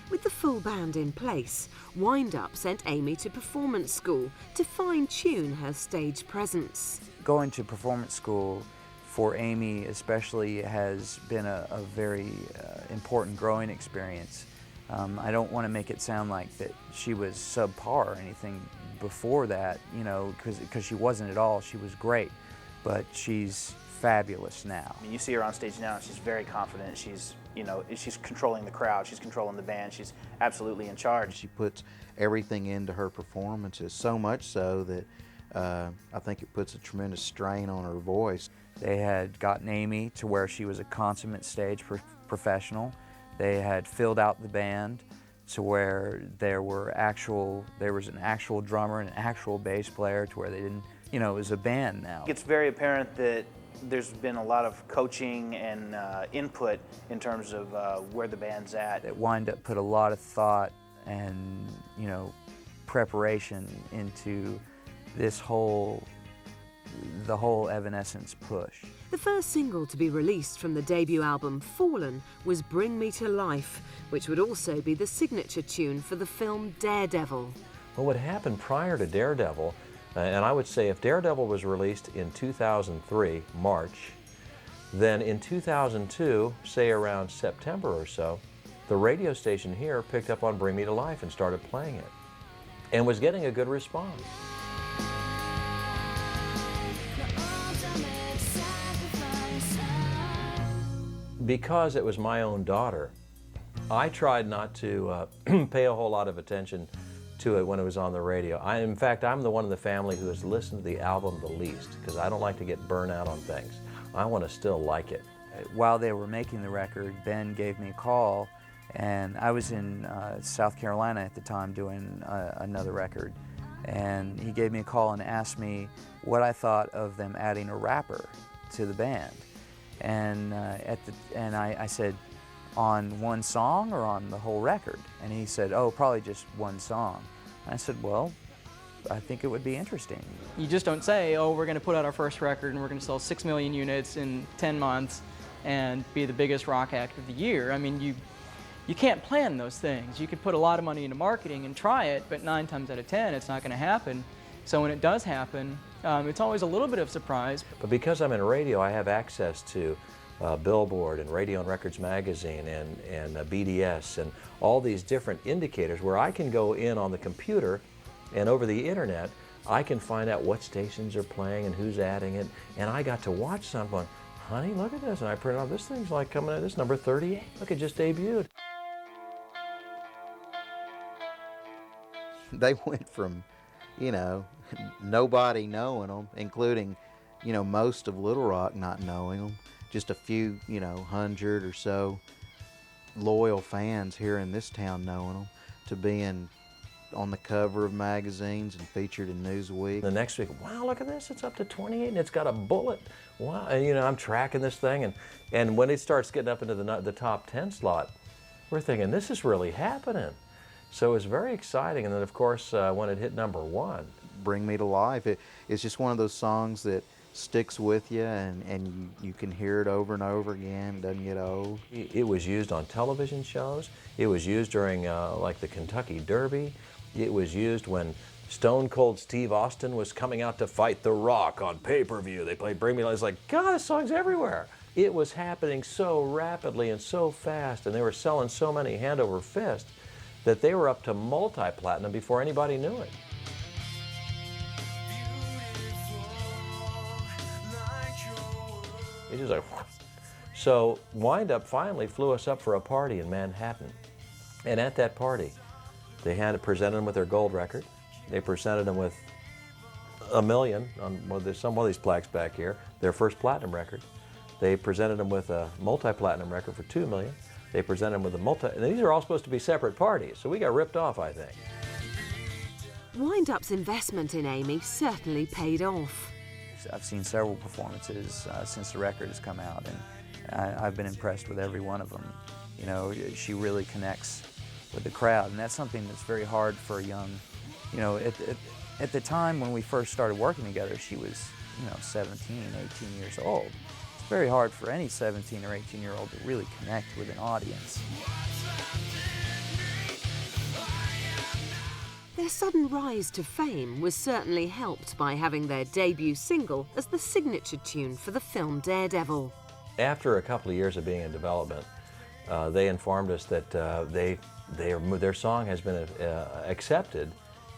With the full band in place, Wind Up sent Amy to performance school to fine-tune her stage presence.
Going to performance school for Amy especially has been a very important growing experience. I don't want to make it sound like that she was subpar or anything before that, you know, because she wasn't at all. She was great, but she's fabulous now.
I mean, you see her on stage now, and she's very confident. She's, you know, she's controlling the crowd. She's controlling the band. She's absolutely in charge.
She puts everything into her performances, so much so that I think it puts a tremendous strain on her voice.
They had gotten Amy to where she was a consummate stage professional. They had filled out the band to where there was an actual drummer and an actual bass player, to where they didn't you know, as a band now.
It's very apparent that there's been a lot of coaching and input in terms of where the band's at.
That Wind Up put a lot of thought and, you know, preparation into this the whole Evanescence push.
The first single to be released from the debut album, Fallen, was Bring Me to Life, which would also be the signature tune for the film Daredevil.
Well, what happened prior to Daredevil, and I would say if Daredevil was released in 2003, March, then in 2002, say around September or so, the radio station here picked up on Bring Me to Life and started playing it, and was getting a good response. Because it was my own daughter, I tried not to pay a whole lot of attention to it when it was on the radio. In fact, I'm the one in the family who has listened to the album the least, because I don't like to get burnt out on things. I want to still like it.
While they were making the record, Ben gave me a call, and I was in South Carolina at the time doing another record, and he gave me a call and asked me what I thought of them adding a rapper to the band. And I said, on one song or on the whole record? And he said, oh, probably just one song. And I said, well, I think it would be interesting.
You just don't say, oh, we're going to put out our first record and we're going to sell 6 million units in 10 months and be the biggest rock act of the year. I mean, you can't plan those things. You could put a lot of money into marketing and try it, but 9 times out of 10, it's not going to happen. So when it does happen, it's always a little bit of surprise.
But because I'm in radio, I have access to Billboard and Radio and Records Magazine and BDS and all these different indicators where I can go in on the computer and over the internet, I can find out what stations are playing and who's adding it. And I got to watch something going, honey, look at this. And I print out, this thing's like coming out, this number 38. Look, it just debuted.
They went from, you know, nobody knowing them, including, you know, most of Little Rock not knowing them, just a few, you know, 100 or so loyal fans here in this town knowing them, to being on the cover of magazines and featured in Newsweek.
The next week, wow, look at this, it's up to 28 and it's got a bullet. Wow, and you know, I'm tracking this thing, and when it starts getting up into the top 10 slot, we're thinking, this is really happening. So it was very exciting, and then of course, when it hit number 1.
Bring Me to Life, it's just one of those songs that sticks with you, and you can hear it over and over again. It doesn't get old.
It was used on television shows. It was used during like the Kentucky Derby. It was used when Stone Cold Steve Austin was coming out to fight The Rock on pay-per-view. They played Bring Me to Life. It's like, God, this song's everywhere. It was happening so rapidly and so fast, and they were selling so many hand over fist that they were up to multi-platinum before anybody knew it. It was like, so Wind Up finally flew us up for a party in Manhattan. And at that party, they had presented them with their gold record. They presented them with $1 million on there's some of these plaques back here, their first platinum record. They presented them with a multi-platinum record for $2 million. They presented them with a and these are all supposed to be separate parties, so we got ripped off, I think.
Wind Up's investment in Amy certainly paid off.
I've seen several performances since the record has come out, and I've been impressed with every one of them. You know, she really connects with the crowd, and that's something that's very hard for a young, you know, at the time when we first started working together, she was, you know, 17, 18 years old. It's very hard for any 17 or 18-year-old to really connect with an audience.
Their sudden rise to fame was certainly helped by having their debut single as the signature tune for the film Daredevil.
After a couple of years of being in development, they informed us that their song has been accepted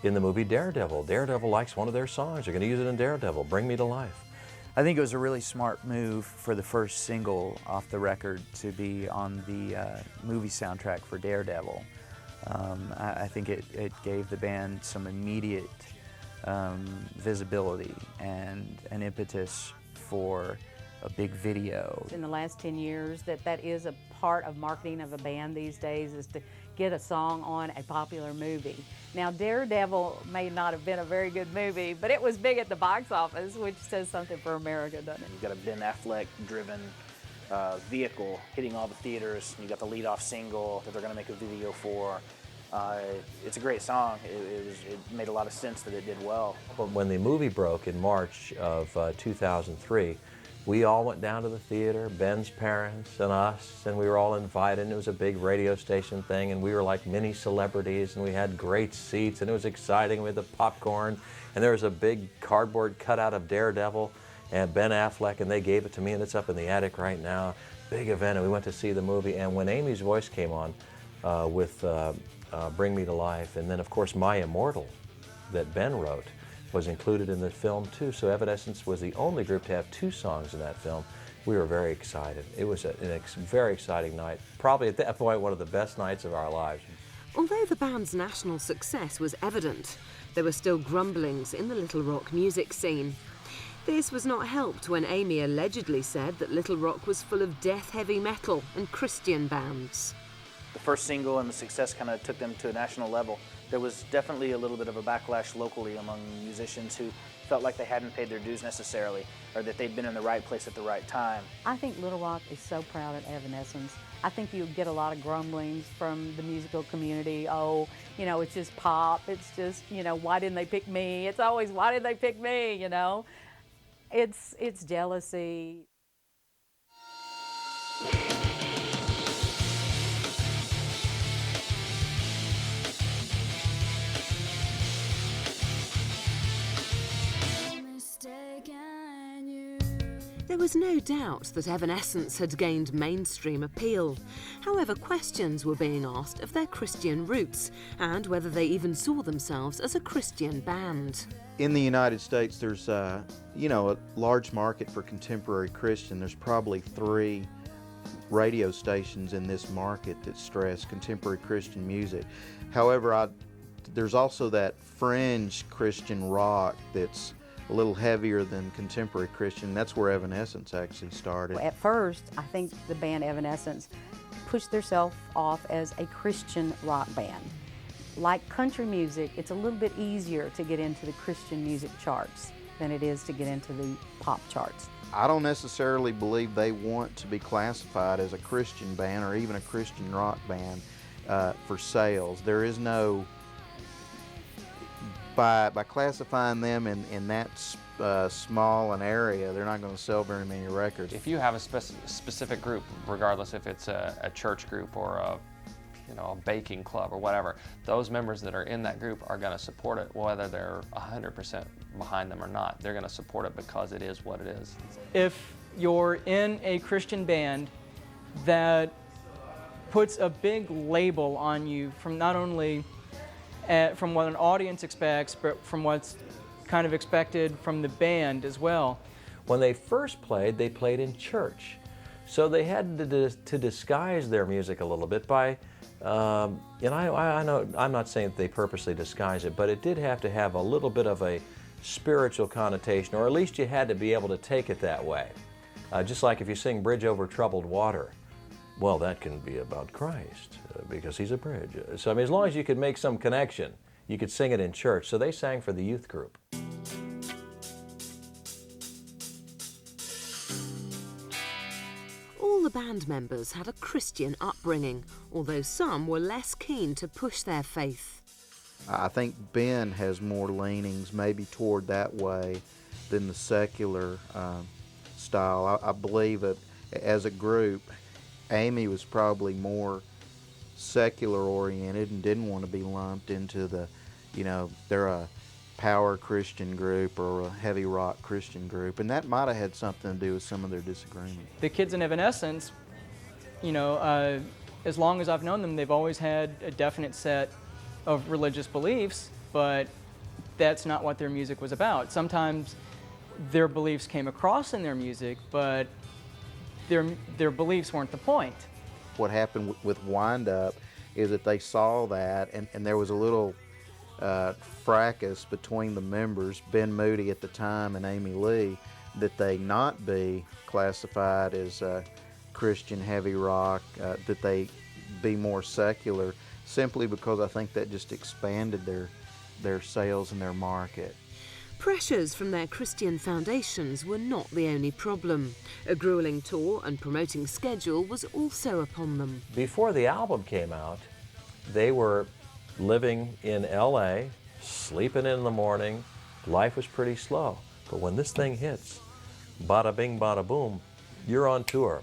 in the movie Daredevil. Daredevil likes one of their songs. They're going to use it in Daredevil, Bring Me to Life.
I think it was a really smart move for the first single off the record to be on the movie soundtrack for Daredevil. I think it gave the band some immediate visibility and an impetus for a big video.
In the last 10 years, that is a part of marketing of a band these days, is to get a song on a popular movie. Now, Daredevil may not have been a very good movie, but it was big at the box office, which says something for America, doesn't it?
You've got a Ben Affleck-driven vehicle hitting all the theaters. You got the lead-off single that they're going to make a video for. It's a great song. It made a lot of sense that it did well.
But when the movie broke in March of 2003, we all went down to the theater, Ben's parents and us, and we were all invited, and it was a big radio station thing, and we were like mini celebrities, and we had great seats, and it was exciting. We had the popcorn, and there was a big cardboard cutout of Daredevil and Ben Affleck, and they gave it to me, and it's up in the attic right now. Big event, and we went to see the movie, and when Amy's voice came on with Bring Me to Life, and then of course My Immortal that Ben wrote was included in the film too. So Evanescence was the only group to have 2 songs in that film. We were very excited. It was a very exciting night. Probably at that point one of the best nights of our lives.
Although the band's national success was evident, there were still grumblings in the Little Rock music scene. This was not helped when Amy allegedly said that Little Rock was full of death heavy metal and Christian bands.
The first single and the success kind of took them to a national level. There was definitely a little bit of a backlash locally among musicians who felt like they hadn't paid their dues necessarily, or that they'd been in the right place at the right time.
I think Little Rock is so proud of Evanescence. I think you get a lot of grumblings from the musical community. Oh, you know, it's just pop. It's just, you know, why didn't they pick me? It's always, why did they pick me, you know? It's jealousy.
There was no doubt that Evanescence had gained mainstream appeal. However, questions were being asked of their Christian roots and whether they even saw themselves as a Christian band.
In the United States, there's a large market for contemporary Christian. There's probably 3 radio stations in this market that stress contemporary Christian music. However, there's also that fringe Christian rock that's a little heavier than contemporary Christian. That's where Evanescence actually started.
At first, I think the band Evanescence pushed themselves off as a Christian rock band. Like country music, it's a little bit easier to get into the Christian music charts than it is to get into the pop charts.
I don't necessarily believe they want to be classified as a Christian band or even a Christian rock band for sales. There is no, by classifying them in that small an area, they're not going to sell very many records.
If you have a specific group, regardless if it's a church group or a baking club or whatever, those members that are in that group are going to support it, whether they're 100% behind them or not. They're going to support it because it is what it is.
If you're in a Christian band that puts a big label on you from not only from what an audience expects, but from what's kind of expected from the band as well.
When they first played, they played in church. So they had to disguise their music a little bit by, I know, I'm not saying that they purposely disguise it, but it did have to have a little bit of a spiritual connotation, or at least you had to be able to take it that way. Just like if you sing Bridge Over Troubled Water, well, that can be about Christ because he's a bridge. So I mean, as long as you could make some connection, you could sing it in church. So they sang for the youth group.
All the band members had a Christian upbringing, although some were less keen to push their faith.
I think Ben has more leanings maybe toward that way than the secular style. I believe that as a group, Amy was probably more secular oriented and didn't want to be lumped into the, they're a power Christian group or a heavy rock Christian group, and that might have had something to do with some of their disagreement.
The kids in Evanescence, as long as I've known them, they've always had a definite set of religious beliefs, but that's not what their music was about. Sometimes their beliefs came across in their music, but their beliefs weren't the point.
What happened with Wind Up is that they saw that, and there was a little fracas between the members, Ben Moody at the time and Amy Lee, that they not be classified as Christian heavy rock, that they be more secular, simply because I think that just expanded their sales and their market.
Pressures from their Christian foundations were not the only problem. A grueling tour and promoting schedule was also upon them.
Before the album came out, they were living in LA, sleeping in the morning. Life was pretty slow. But when this thing hits, bada bing, bada boom, you're on tour.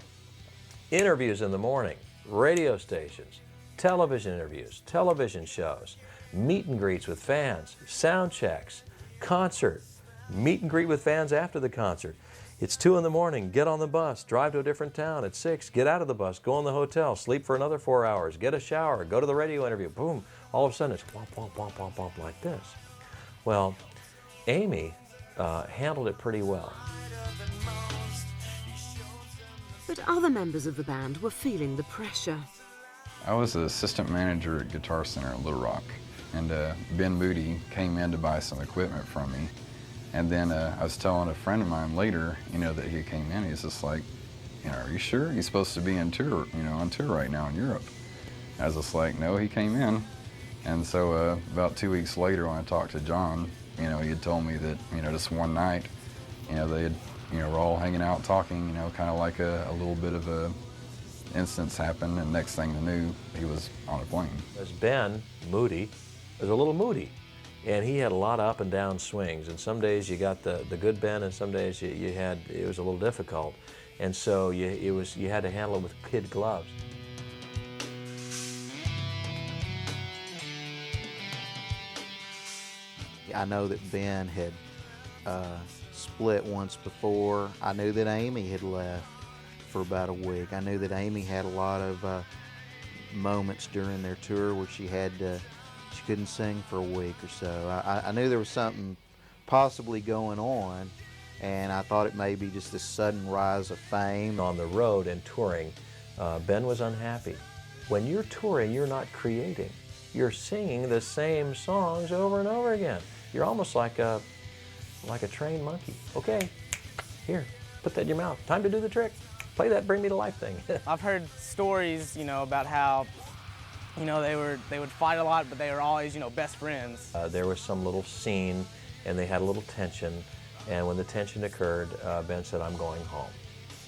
Interviews in the morning, radio stations, television interviews, television shows, meet and greets with fans, sound checks, concert, meet and greet with fans after the concert. It's 2 in the morning, get on the bus, drive to a different town. At 6, get out of the bus, go in the hotel, sleep for another 4 hours, get a shower, go to the radio interview, boom. All of a sudden it's womp, womp, womp, womp, womp like this. Well, Amy handled it pretty well.
But other members of the band were feeling the pressure.
I was the assistant manager at Guitar Center in Little Rock, and Ben Moody came in to buy some equipment from me. And then I was telling a friend of mine later, that he came in. He's just like, are you sure? He's supposed to be on tour right now in Europe. I was just like, no, he came in. And so about 2 weeks later, when I talked to John, he had told me that, just one night, they had, were all hanging out talking, kind of like a little bit of a instance happened, and next thing I knew, he was on a plane.
As Ben Moody was a little moody, and he had a lot of up and down swings, and some days you got the good Ben, and some days it was a little difficult, and so you had to handle it with kid gloves.
I know that Ben had split once before. I knew that Amy had left for about a week. I knew that Amy had a lot of moments during their tour where she couldn't sing for a week or so. I knew there was something possibly going on, and I thought it may be just this sudden rise of fame.
On the road and touring, Ben was unhappy. When you're touring, you're not creating. You're singing the same songs over and over again. You're almost like a trained monkey. Okay, here, put that in your mouth. Time to do the trick. Play that bring me to life thing.
I've heard stories, about how, they would fight a lot, but they were always, best friends.
There was some little scene, and they had a little tension, and when the tension occurred, Ben said, "I'm going home."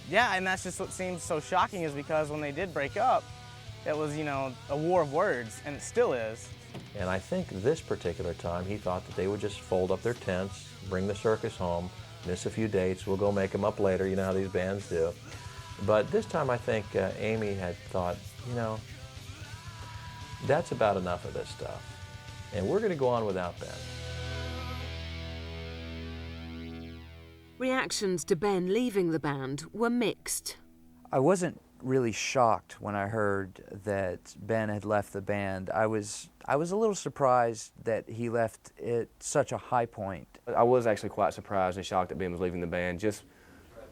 Yeah, and that's just what seems so shocking, is because when they did break up, it was, a war of words, and it still is.
And I think this particular time, he thought that they would just fold up their tents, bring the circus home, miss a few dates, we'll go make them up later, you know how these bands do. But this time I think Amy had thought, that's about enough of this stuff. And we're going to go on without Ben.
Reactions to Ben leaving the band were mixed.
I wasn't really shocked when I heard that Ben had left the band. I was a little surprised that he left at such a high point.
I was actually quite surprised and shocked that Ben was leaving the band, just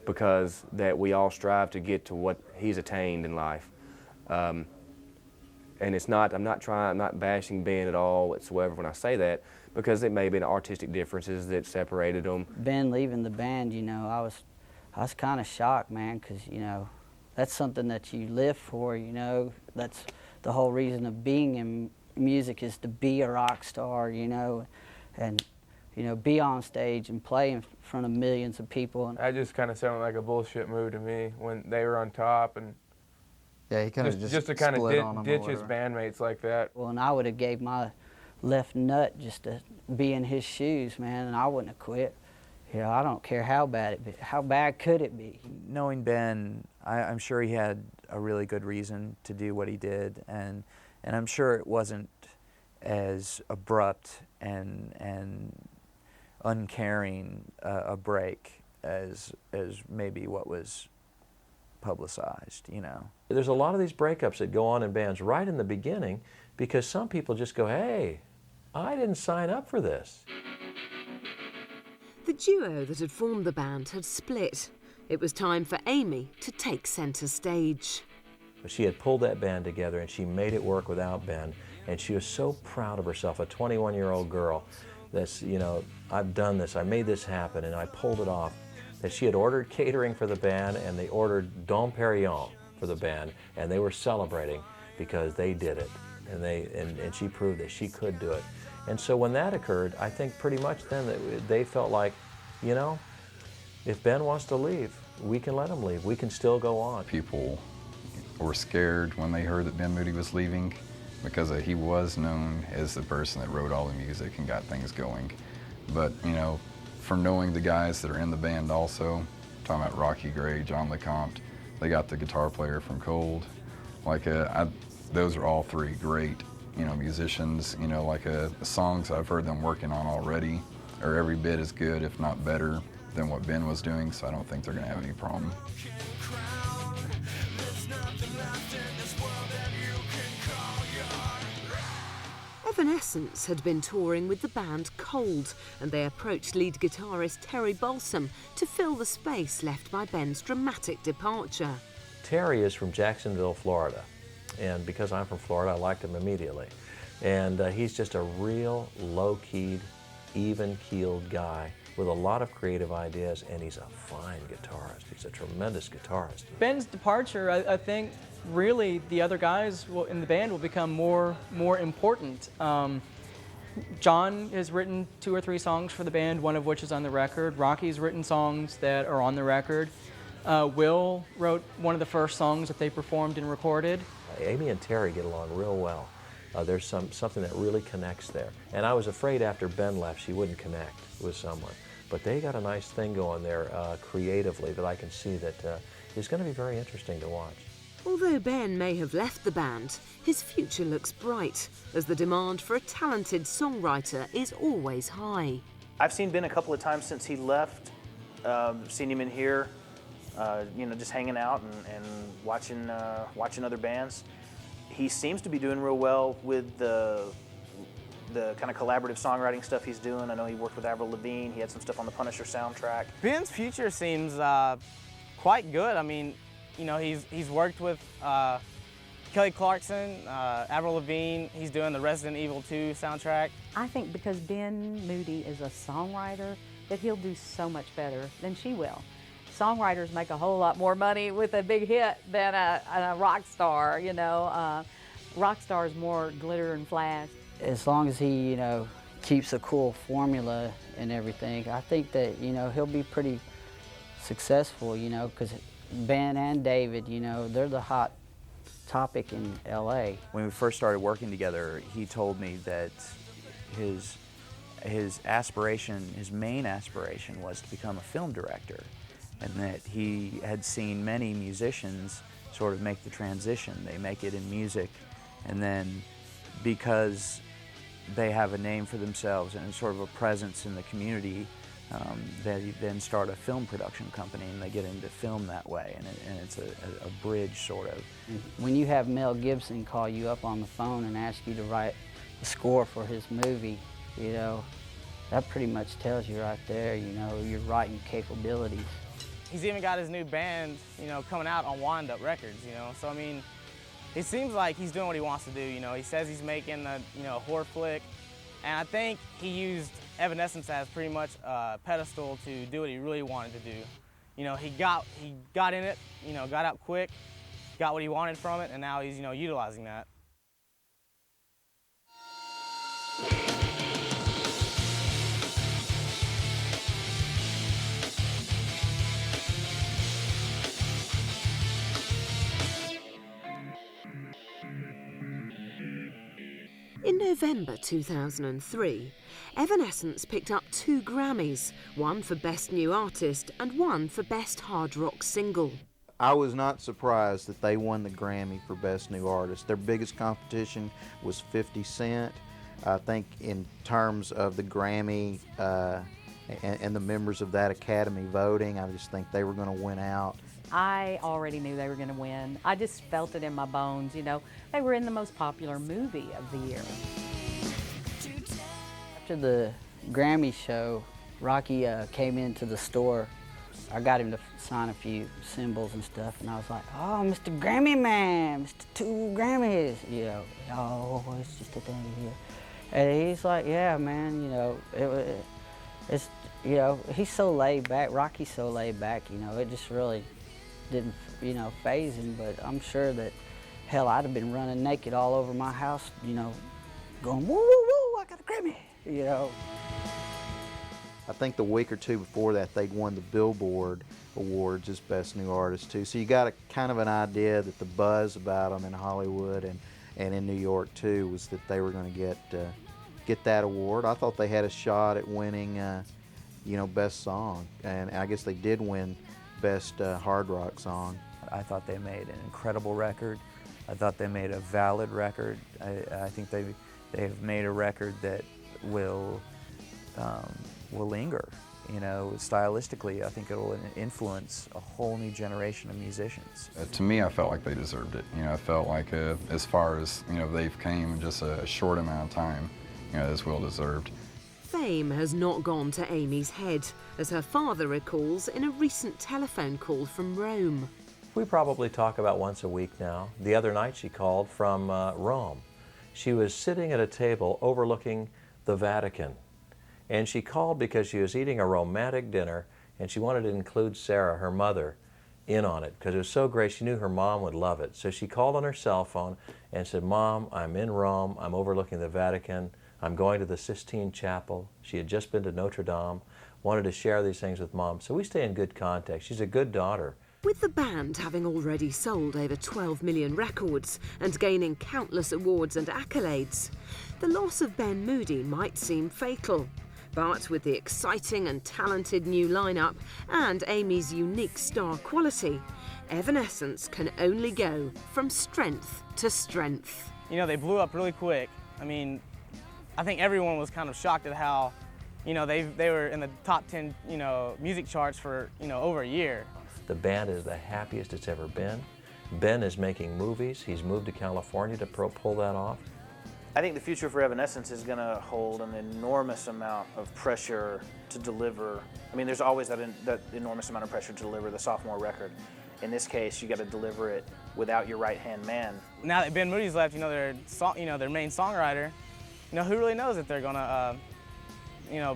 because that we all strive to get to what he's attained in life. And it's not, I'm not bashing Ben at all whatsoever when I say that, because it may have been artistic differences that separated them.
Ben leaving the band, I was kind of shocked, man, because, that's something that you live for, That's the whole reason of being in music, is to be a rock star, and, be on stage and play in front of millions of people.
That just kind of sounded like a bullshit move to me when they were on top, and
yeah, he kind of
just to kind of ditch his bandmates like that.
Well, and I would have gave my left nut just to be in his shoes, man, and I wouldn't have quit. I don't care how bad it be. How bad could it be?
Knowing Ben, I'm sure he had a really good reason to do what he did, and I'm sure it wasn't as abrupt and uncaring a break as maybe what was publicized,
There's a lot of these breakups that go on in bands right in the beginning, because some people just go, "Hey, I didn't sign up for this."
The duo that had formed the band had split. It was time for Amy to take centre stage.
She had pulled that band together, and she made it work without Ben, and she was so proud of herself, a 21-year-old girl. That's, I've done this, I made this happen, and I pulled it off. that she had ordered catering for the band, and they ordered Dom Perignon for the band, and they were celebrating because they did it, and she proved that she could do it. And so when that occurred, I think pretty much then they felt like, you know, if Ben wants to leave, we can let him leave. We can still go on.
People were scared when they heard that Ben Moody was leaving because he was known as the person that wrote all the music and got things going. But, you know, from knowing the guys that are in the band also, talking about Rocky Gray, John LeCompte, they got the guitar player from Cold. Like, those are all three great, you know, musicians. You know, like the songs I've heard them working on already are every bit as good, if not better, than what Ben was doing, so I don't think they're gonna have any problem.
Evanescence had been touring with the band Cold, and they approached lead guitarist Terry Balsam to fill the space left by Ben's dramatic departure.
Terry is from Jacksonville, Florida, and because I'm from Florida, I liked him immediately. And he's just a real low-keyed, even-keeled guy with a lot of creative ideas, and he's a fine guitarist. He's a tremendous guitarist.
Ben's departure, I think, really the other guys in the band will become more important. John has written 2 or 3 songs for the band, one of which is on the record. Rocky's written songs that are on the record. Will wrote one of the first songs that they performed and recorded.
Amy and Terry get along real well. There's something that really connects there. And I was afraid after Ben left she wouldn't connect with someone. But they got a nice thing going there creatively that I can see that is going to be very interesting to watch.
Although Ben may have left the band, his future looks bright, as the demand for a talented songwriter is always high.
I've seen Ben a couple of times since he left, seen him in here, you know, just hanging out and watching other bands. He seems to be doing real well with the kind of collaborative songwriting stuff he's doing. I know he worked with Avril Lavigne. He had some stuff on the Punisher soundtrack.
Ben's future seems quite good. I mean, you know, he's worked with Kelly Clarkson, Avril Lavigne. He's doing the Resident Evil 2 soundtrack.
I think because Ben Moody is a songwriter, that he'll do so much better than she will. Songwriters make a whole lot more money with a big hit than a rock star, you know. Rock star is more glitter and flash.
As long as he, you know, keeps a cool formula and everything, I think that, you know, he'll be pretty successful, you know, because Ben and David, you know, they're the hot topic in LA.
When we first started working together, he told me that his aspiration, his main aspiration, was to become a film director, and that he had seen many musicians sort of make the transition. They make it in music, and then because they have a name for themselves and sort of a presence in the community, they then start a film production company and they get into film that way, and it's a bridge sort of.
When you have Mel Gibson call you up on the phone and ask you to write the score for his movie, you know, that pretty much tells you right there, you know, your writing capabilities.
He's even got his new band, you know, coming out on Wind Up Records, you know. So I mean, it seems like he's doing what he wants to do, you know. He says he's making a, you know, a horror flick, and I think he used Evanescence as pretty much a pedestal to do what he really wanted to do. You know, he got in it, you know, got out quick, got what he wanted from it, and now he's, you know, utilizing that.
In November 2003, Evanescence picked up 2 Grammys, one for Best New Artist and one for Best Hard Rock Single.
I was not surprised that they won the Grammy for Best New Artist. Their biggest competition was 50 Cent. I think in terms of the Grammy and the members of that Academy voting, I just think they were going to win out.
I already knew they were going to win. I just felt it in my bones, you know. They were in the most popular movie of the year.
After the Grammy show, Rocky came into the store. I got him to sign a few symbols and stuff, and I was like, "Oh, Mr. Grammy Man, Mr. 2 Grammys," you know. "Oh, it's just a thing here." And he's like, "Yeah, man, you know, It's, you know, he's so laid back. Rocky's so laid back, you know, it just really didn't, you know, faze him. But I'm sure that, hell, I'd have been running naked all over my house, you know, going, woo, woo, woo, I got a Grammy, you know.
I think the week or two before that, they'd won the Billboard Awards as Best New Artist too. So you got a kind of an idea that the buzz about them in Hollywood and in New York too was that they were going to get that award. I thought they had a shot at winning, you know, Best Song, and I guess they did win Best Hard Rock Song.
I thought they made an incredible record. I thought they made a valid record. I think they have made a record that will linger. You know, stylistically, I think it'll influence a whole new generation of musicians.
To me, I felt like they deserved it. You know, I felt like as far as, you know, they've came in just a short amount of time, you know, it's well deserved.
Fame has not gone to Amy's head, as her father recalls in a recent telephone call from Rome.
We probably talk about once a week now. The other night she called from Rome. She was sitting at a table overlooking the Vatican. And she called because she was eating a romantic dinner and she wanted to include Sarah, her mother, in on it because it was so great. She knew her mom would love it. So she called on her cell phone and said, "Mom, I'm in Rome. I'm overlooking the Vatican. I'm going to the Sistine Chapel." She had just been to Notre Dame, wanted to share these things with Mom. So we stay in good contact. She's a good daughter.
With the band having already sold over 12 million records and gaining countless awards and accolades, the loss of Ben Moody might seem fatal. But with the exciting and talented new lineup and Amy's unique star quality, Evanescence can only go from strength to strength.
You know, they blew up really quick. I mean, I think everyone was kind of shocked at how, you know, they were in the top 10, you know, music charts for, you know, over a year.
The band is the happiest it's ever been. Ben is making movies. He's moved to California to pull that off.
I think the future for Evanescence is going to hold an enormous amount of pressure to deliver. I mean, there's always that enormous amount of pressure to deliver the sophomore record. In this case, you got to deliver it without your right-hand man.
Now that Ben Moody's left, you know, their main songwriter, you know, who really knows if they're going to, you know,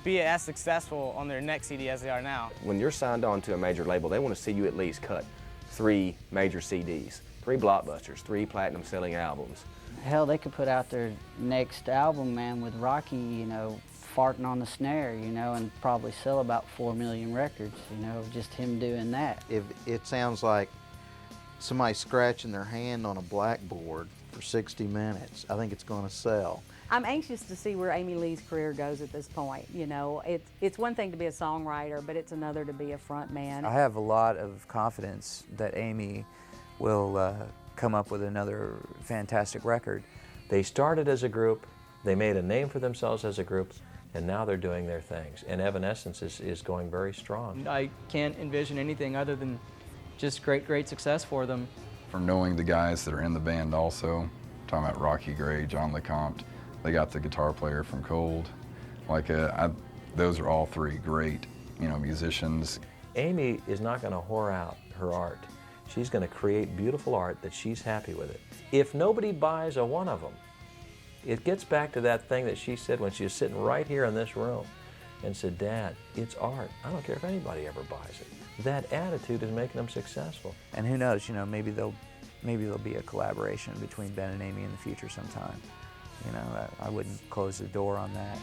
be as successful on their next CD as they are now.
When you're signed on to a major label, they want to see you at least cut 3 major CDs, 3 blockbusters, 3 platinum-selling albums.
Hell, they could put out their next album, man, with Rocky, you know, farting on the snare, you know, and probably sell about 4 million records, you know, just him doing that.
If it sounds like somebody scratching their hand on a blackboard for 60 minutes, I think it's going to sell.
I'm anxious to see where Amy Lee's career goes at this point. You know, it's one thing to be a songwriter, but it's another to be a front man.
I have a lot of confidence that Amy will come up with another fantastic record.
They started as a group, they made a name for themselves as a group, and now they're doing their things. And Evanescence is going very strong.
I can't envision anything other than just great success for them.
From knowing the guys that are in the band also, talking about Rocky Gray, John LeCompte, they got the guitar player from Cold. Like, those are all 3 great, you know, musicians.
Amy is not going to whore out her art. She's going to create beautiful art that she's happy with it. If nobody buys a one of them, it gets back to that thing that she said when she was sitting right here in this room and said, "Dad, it's art. I don't care if anybody ever buys it." That attitude is making them successful.
And who knows, you know, maybe there'll be a collaboration between Ben and Amy in the future sometime. You know, I wouldn't close the door on that.